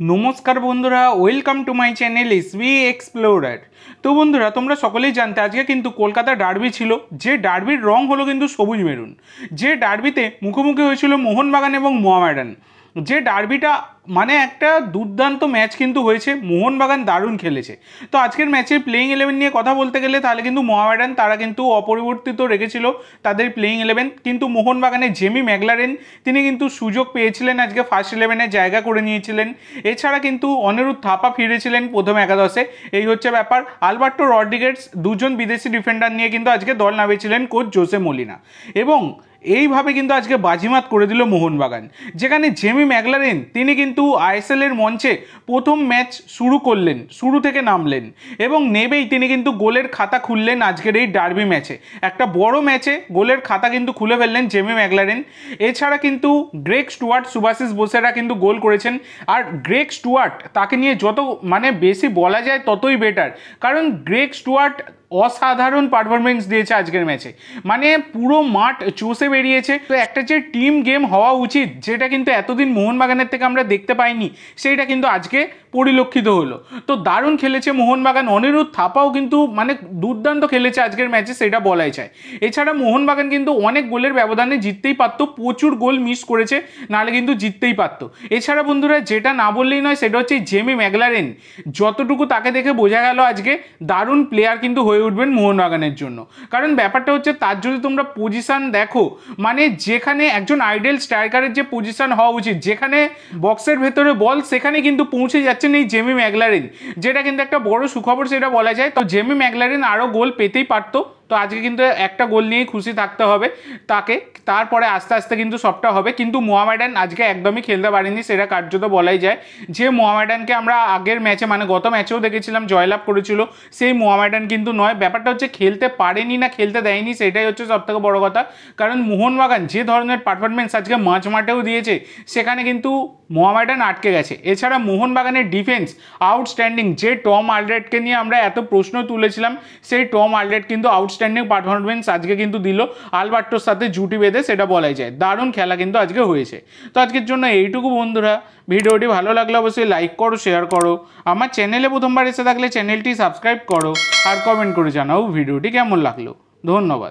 নমস্কার বন্ধুরা, welcome to my channel SB explorer. তো বন্ধুরা, তোমরা সকলেই জানতে আজকে কিন্তু কলকাতা ডার্বি ছিল, যে ডার্বির রং হলো কিন্তু সবুজ মেরুন। যে ডার্বিতে মুখোমুখি হয়েছিল মোহনবাগান এবং মোহামেডান। যে ডার্বিটা মানে একটা দুর্দান্ত ম্যাচ কিন্তু হয়েছে, মোহনবাগান দারুণ খেলেছে। তো আজকের ম্যাচের প্লেইং 11 নিয়ে কথা বলতে গেলে তাহলে কিন্তু মোহামেডান তারা কিন্তু অপরিবর্তিত রেখেছিল তাদের প্লেইং 11, কিন্তু মোহনবাগানের জেমি ম্যাকলারেন তিনি কিন্তু সুযোগ পেয়েছিলেন, আজকে ফার্স্ট 11-এ জায়গা করে নিয়েছিলেন। এছাড়া কিন্তু অনিরুদ্ধ থাপা ফিরেছিলেন প্রথম একাদশে, এই হচ্ছে ব্যাপার। আলবার্টো রড্রিগেজ দুজন বিদেশি ডিফেন্ডার নিয়ে কিন্তু আজকে দল নামিয়েছিলেন কোচ জোসে মোলিনা, এবং এইভাবে কিন্তু আজকে বাজিমাত করে দিল মোহনবাগান, যেখানে জেমি ম্যাকলারেন তিনি কিন্তু আইএসএলের মঞ্চে প্রথম ম্যাচ শুরু করলেন, শুরু থেকে নামলেন এবং নেবেই তিনি কিন্তু গোলের খাতা খুললেন আজকের এই ডার্বি ম্যাচে। একটা বড় ম্যাচে গোলের খাতা কিন্তু খুলে ফেললেন জেমি ম্যাকলারেন। এছাড়া কিন্তু গ্রেগ স্টুয়ার্ট, সুভাশিস বোসেরা কিন্তু গোল করেছেন। আর গ্রেগ স্টুয়ার্ট তাকে নিয়ে যত বেশি বলা যায় ততই বেটার, কারণ গ্রেগ স্টুয়ার্ট অসাধারণ পারফরমেন্স দিয়েছে আজকের ম্যাচে, পুরো মাঠ চষে বেরিয়েছে। তো একটা যে টিম গেম হওয়া উচিত, যেটা কিন্তু এতদিন মোহনবাগানের থেকে আমরা দেখতে পাইনি, সেইটা কিন্তু আজকে পরিলক্ষিত হলো। তো দারুণ খেলেছে মোহনবাগান। অনিরুদ্ধ থাপাও কিন্তু দুর্দান্ত খেলেছে আজকের ম্যাচে, সেটা বলাই যায়। এছাড়া মোহনবাগান কিন্তু অনেক গোলের ব্যবধানে জিততেই পারতো, প্রচুর গোল মিস করেছে, নাহলে কিন্তু জিততেই পারতো। এছাড়া বন্ধুরা, যেটা না বললেই নয় সেটা হচ্ছে জেমি ম্যাকলারেন। যতটুকু তাকে দেখে বোঝা গেল আজকে দারুণ প্লেয়ার কিন্তু হয়ে উঠবেন মোহনবাগানের জন্য। কারণ ব্যাপারটা হচ্ছে, তার যদি তোমরা পজিশন দেখো, যেখানে একজন আইডল স্ট্রাইকারের যে পজিশন হওয়া উচিত, যেখানে বক্সের ভেতরে বল, সেখানে কিন্তু পৌঁছে যাচ্ছেন এই জেমি ম্যাকলারেন, যেটা কিন্তু একটা বড় সুখবর সেটা বলা যায়। তো জেমি ম্যাকলারেন আরও গোল পেতেই পারতো, তো আজকে কিন্তু একটা গোল নিয়েই খুশি থাকতে হবে তাকে, তারপরে আস্তে আস্তে কিন্তু সবটা হবে। কিন্তু মোহামেডান আজকে একদমই খেলতে পারেনি, সেটা কার্যত বলাই যায়। যে মোহামেডানকে আমরা আগের ম্যাচে গত ম্যাচেও দেখেছিলাম জয়লাভ করেছিল, সেই মোহামেডান কিন্তু নয়। ব্যাপারটা হচ্ছে খেলতে পারেনি না খেলতে দেয়নি, সেটাই হচ্ছে সবথেকে বড় কথা। কারণ মোহনবাগান যে ধরনের পারফরমেন্স আজকে মাঠেও দিয়েছে, সেখানে কিন্তু মোহামেডান আটকে গেছে। এছাড়া মোহনবাগানের ডিফেন্স আউটস্ট্যান্ডিং। যে টম আলড্রেটকে নিয়ে আমরা এত প্রশ্ন তুলেছিলাম, সেই টম আলড্রেট কিন্তু আউটস্ট্যান্ডিং পারফরমেন্স আজকে কিন্তু দিল আলবার্টোর সাথে জুটি বেঁধে, সেটা বলাই যায়। দারুণ খেলা কিন্তু আজকে হয়েছে। তো আজকের জন্য এইটুকু বন্ধুরা, ভিডিওটি ভালো লাগলে অবশ্যই লাইক করো, শেয়ার করো। আমার চ্যানেলে প্রথমবার এসে থাকলে চ্যানেলটি সাবস্ক্রাইব করো, আর কমেন্ট করে জানাও ভিডিওটি কেমন লাগলো। ধন্যবাদ।